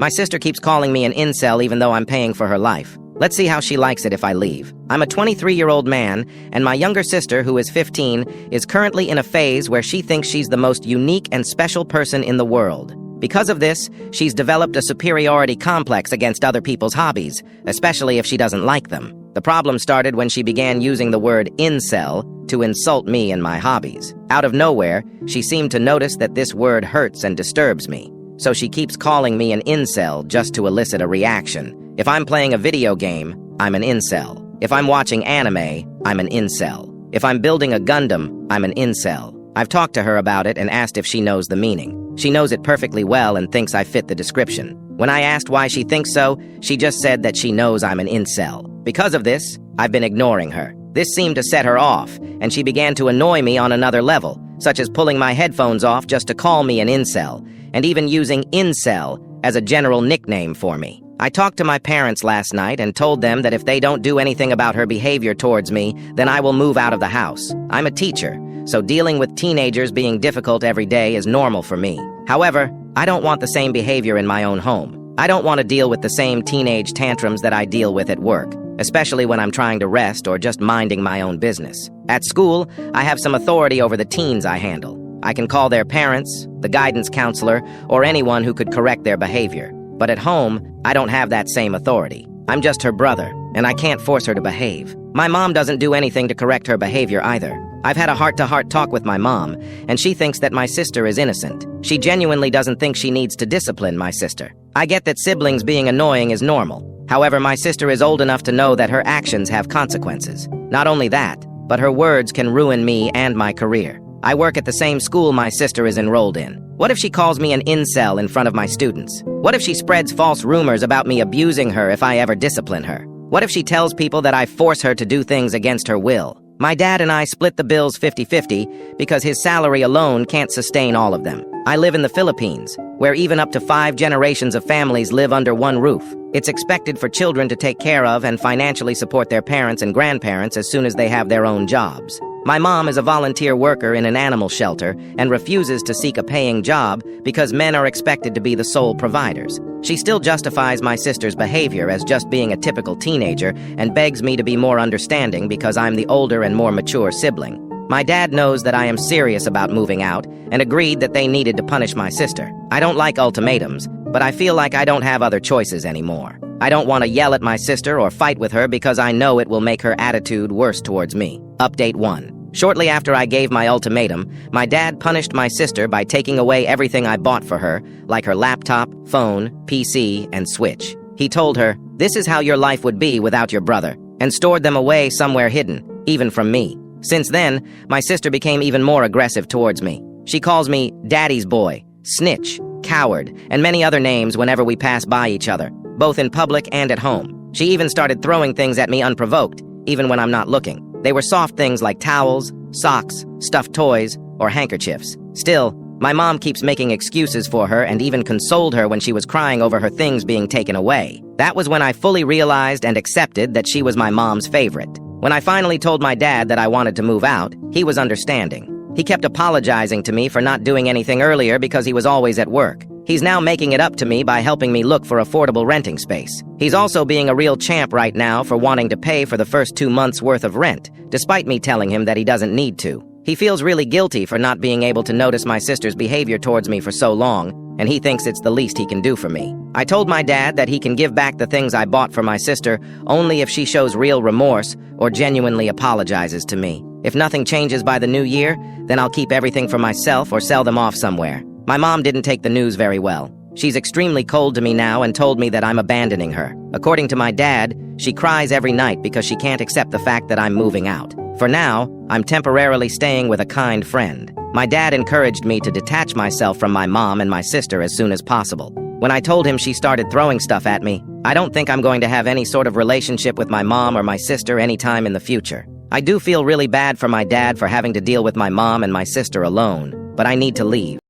My sister keeps calling me an incel even though I'm paying for her life. Let's see how she likes it if I leave. I'm a 23-year-old man, and my younger sister, who is 15, is currently in a phase where she thinks she's the most unique and special person in the world. Because of this, she's developed a superiority complex against other people's hobbies, especially if she doesn't like them. The problem started when she began using the word incel to insult me and my hobbies. Out of nowhere, she seemed to notice that this word hurts and disturbs me, so she keeps calling me an incel just to elicit a reaction. If I'm playing a video game, I'm an incel. If I'm watching anime, I'm an incel. If I'm building a Gundam, I'm an incel. I've talked to her about it and asked if she knows the meaning. She knows it perfectly well and thinks I fit the description. When I asked why she thinks so, she just said that she knows I'm an incel. Because of this, I've been ignoring her. This seemed to set her off, and she began to annoy me on another level, such as pulling my headphones off just to call me an incel, and even using incel as a general nickname for me. I talked to my parents last night and told them that if they don't do anything about her behavior towards me, then I will move out of the house. I'm a teacher, so dealing with teenagers being difficult every day is normal for me. However, I don't want the same behavior in my own home. I don't want to deal with the same teenage tantrums that I deal with at work, especially when I'm trying to rest or just minding my own business. At school, I have some authority over the teens I handle. I can call their parents, the guidance counselor, or anyone who could correct their behavior. But at home, I don't have that same authority. I'm just her brother, and I can't force her to behave. My mom doesn't do anything to correct her behavior either. I've had a heart-to-heart talk with my mom, and she thinks that my sister is innocent. She genuinely doesn't think she needs to discipline my sister. I get that siblings being annoying is normal. However, my sister is old enough to know that her actions have consequences. Not only that, but her words can ruin me and my career. I work at the same school my sister is enrolled in. What if she calls me an incel in front of my students? What if she spreads false rumors about me abusing her if I ever discipline her? What if she tells people that I force her to do things against her will? My dad and I split the bills 50-50 because his salary alone can't sustain all of them. I live in the Philippines, where even up to 5 generations of families live under one roof. It's expected for children to take care of and financially support their parents and grandparents as soon as they have their own jobs. My mom is a volunteer worker in an animal shelter and refuses to seek a paying job because men are expected to be the sole providers. She still justifies my sister's behavior as just being a typical teenager and begs me to be more understanding because I'm the older and more mature sibling. My dad knows that I am serious about moving out and agreed that they needed to punish my sister. I don't like ultimatums, but I feel like I don't have other choices anymore. I don't want to yell at my sister or fight with her because I know it will make her attitude worse towards me. Update 1. Shortly after I gave my ultimatum, my dad punished my sister by taking away everything I bought for her, like her laptop, phone, PC, and Switch. He told her, "This is how your life would be without your brother," and stored them away somewhere hidden, even from me. Since then, my sister became even more aggressive towards me. She calls me daddy's boy, snitch, coward, and many other names whenever we pass by each other, both in public and at home. She even started throwing things at me unprovoked, even when I'm not looking. They were soft things like towels, socks, stuffed toys, or handkerchiefs. Still, my mom keeps making excuses for her and even consoled her when she was crying over her things being taken away. That was when I fully realized and accepted that she was my mom's favorite. When I finally told my dad that I wanted to move out, he was understanding. He kept apologizing to me for not doing anything earlier because he was always at work. He's now making it up to me by helping me look for affordable renting space. He's also being a real champ right now for wanting to pay for the first 2 months' worth of rent, despite me telling him that he doesn't need to. He feels really guilty for not being able to notice my sister's behavior towards me for so long, and he thinks it's the least he can do for me. I told my dad that he can give back the things I bought for my sister only if she shows real remorse or genuinely apologizes to me. If nothing changes by the new year, then I'll keep everything for myself or sell them off somewhere. My mom didn't take the news very well. She's extremely cold to me now and told me that I'm abandoning her. According to my dad, she cries every night because she can't accept the fact that I'm moving out. For now, I'm temporarily staying with a kind friend. My dad encouraged me to detach myself from my mom and my sister as soon as possible. When I told him she started throwing stuff at me, I don't think I'm going to have any sort of relationship with my mom or my sister anytime in the future. I do feel really bad for my dad for having to deal with my mom and my sister alone, but I need to leave.